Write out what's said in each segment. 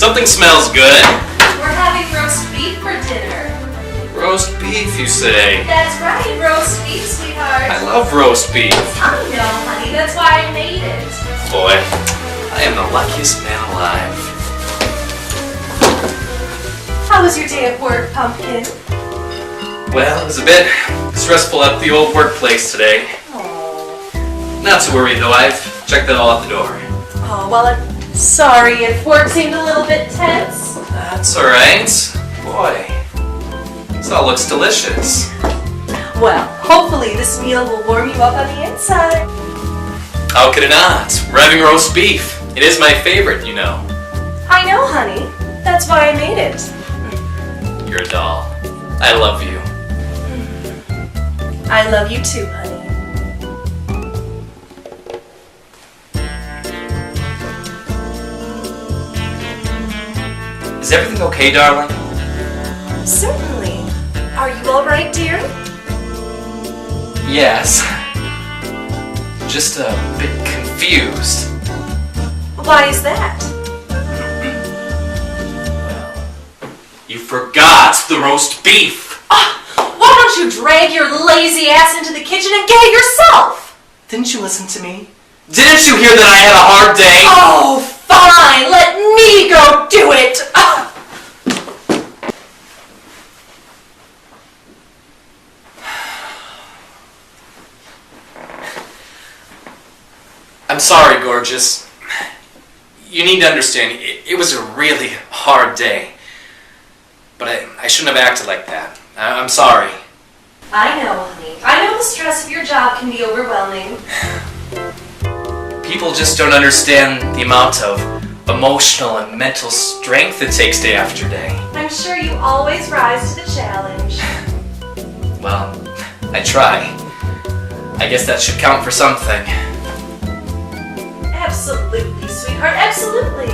Something smells good. We're having roast beef for dinner. Roast beef, you say? That's right, roast beef, sweetheart. I love roast beef. I know, honey. That's why I made it. Boy, I am the luckiest man alive. How was your day at work, Pumpkin? Well, it was a bit stressful at the old workplace today. Oh. Not to worry though, I've checked that all out the door. Oh, well, I'm sorry if work seemed a little bit tense. That's alright. Boy, this all looks delicious. Well, hopefully this meal will warm you up on the inside. How could it not? We're having roast beef. It is my favorite, you know. I know, honey. That's why I made it. You're a doll. I love you. I love you too, honey. Is everything okay, darling? Certainly. Are you all right, dear? Yes. Just a bit confused. Why is that? Well, you forgot the roast beef. Why don't you drag your lazy ass into the kitchen and get it yourself? Didn't you listen to me? Didn't you hear that I had a hard day? Oh, fine. Let me go do it. I'm sorry, gorgeous. You need to understand, it was a really hard day. But I shouldn't have acted like that. I'm sorry. I know, honey. I know the stress of your job can be overwhelming. People just don't understand the amount of emotional and mental strength it takes day after day. I'm sure you always rise to the challenge. Well, I try. I guess that should count for something. Absolutely, sweetheart. Absolutely.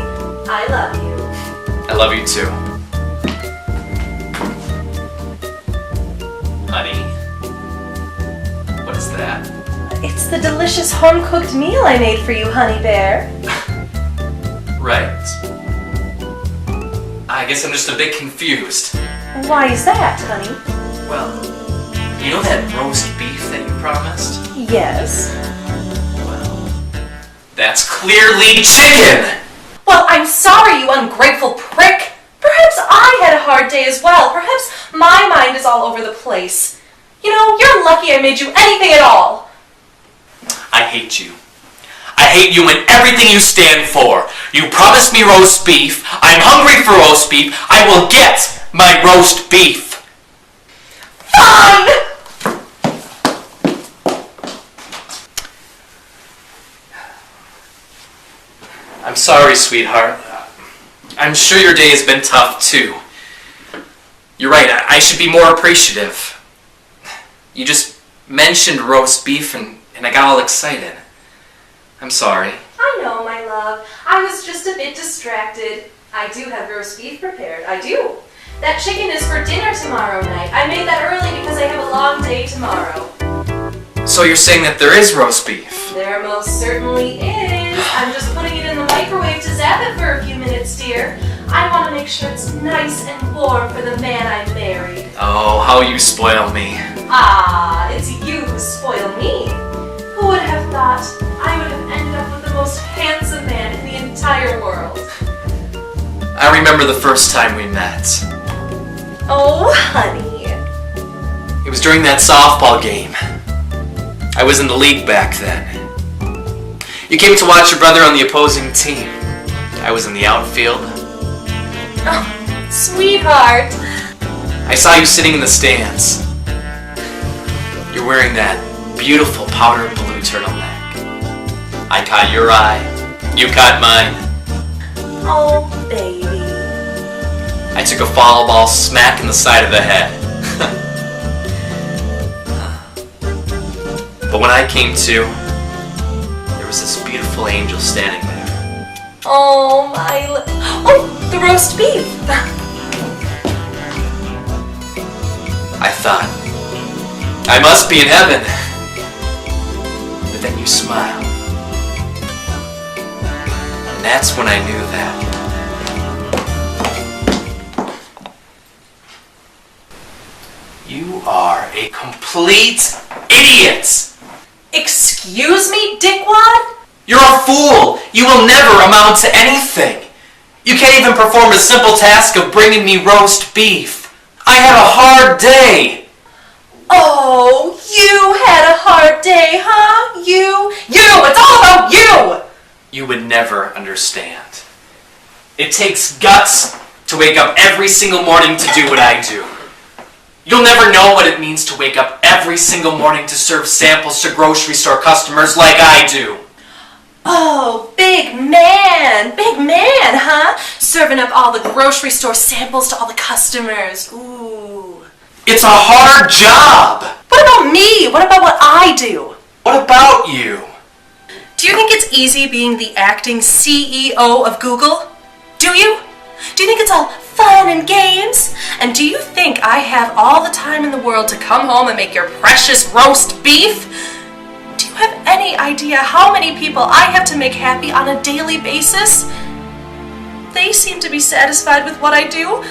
I love you. I love you too. Honey, what is that? It's the delicious home-cooked meal I made for you, Honey Bear. Right. I guess I'm just a bit confused. Why is that, honey? Well, you know that roast beef that you promised? Yes. Well, that's clearly chicken! Well, I'm sorry, you ungrateful prick. Perhaps I had a hard day as well. Perhaps my mind is all over the place. You know, you're lucky I made you anything at all. I hate you. I hate you and everything you stand for. You promised me roast beef. I'm hungry for roast beef. I will get my roast beef. Fine! I'm sorry, sweetheart. I'm sure your day has been tough, too. You're right, I should be more appreciative. You just mentioned roast beef and I got all excited. I'm sorry. I know, my love. I was just a bit distracted. I do have roast beef prepared. I do. That chicken is for dinner tomorrow night. I made that early because I have a long day tomorrow. So you're saying that there is roast beef? There most certainly is. I'm just putting it in the microwave to zap it for a few minutes, dear. I want to make sure it's nice and warm for the man I married. Oh, how you spoil me. Ah, it's you who spoil me. Who would have thought I would have ended up with the most handsome man in the entire world? I remember the first time we met. Oh, honey. It was during that softball game. I was in the league back then. You came to watch your brother on the opposing team. I was in the outfield. Oh, sweetheart. I saw you sitting in the stands. You're wearing that beautiful powder blue turtleneck. I caught your eye. You caught mine. Oh, baby. I took a foul ball smack in the side of the head. But when I came to, there was this beautiful angel standing there. Oh, oh, the roast beef. I thought, I must be in heaven. But then you smiled. And that's when I knew that You are a complete idiot! Excuse me, dickwad? You're a fool! You will never amount to anything! You can't even perform a simple task of bringing me roast beef. I had a hard day! Oh, you had a hard day, huh? You! It's all about you! You would never understand. It takes guts to wake up every single morning to do what I do. You'll never know what it means to wake up every single morning to serve samples to grocery store customers like I do. Oh, big man, huh? Serving up all the grocery store samples to all the customers. Ooh. It's a hard job! What about me? What about what I do? What about you? Do you think it's easy being the acting CEO of Google? Do you? Do you think it's all fun and games? And do you think I have all the time in the world to come home and make your precious roast beef? Do you have any idea how many people I have to make happy on a daily basis? They seem to be satisfied with what I do.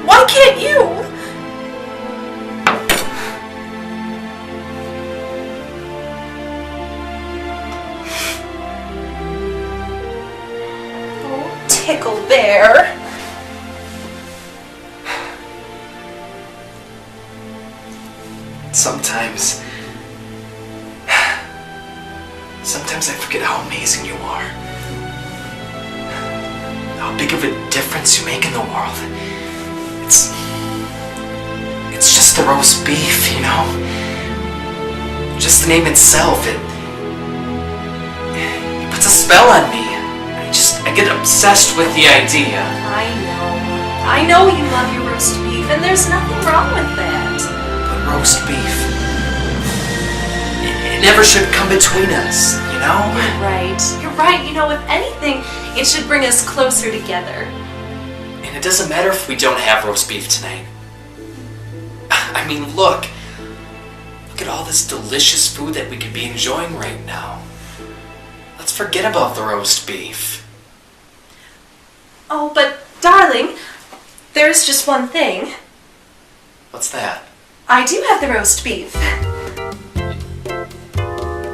Why can't you? Oh, Tickle Bear. Sometimes I forget how amazing you are. How big of a difference you make in the world. It's just the roast beef, you know? Just the name itself, it puts a spell on me. I get obsessed with the idea. I know you love your roast beef, and there's nothing wrong with that. But roast beef, it never should come between us, you know? You're right. You know, if anything, it should bring us closer together. And it doesn't matter if we don't have roast beef tonight. I mean, look at all this delicious food that we could be enjoying right now. Let's forget about the roast beef. Oh, but darling, there's just one thing. What's that? I do have the roast beef.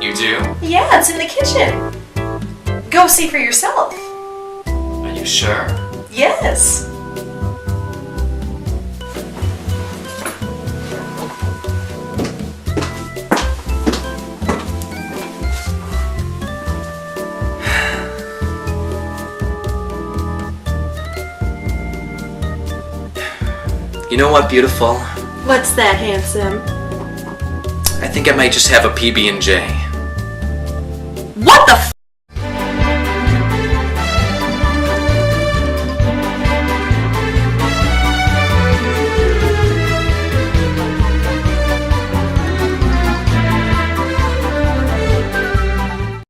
You do? Yeah, it's in the kitchen. Go see for yourself. Are you sure? Yes. You know what, beautiful? What's that, handsome? I think I might just have a PB&J. What the f-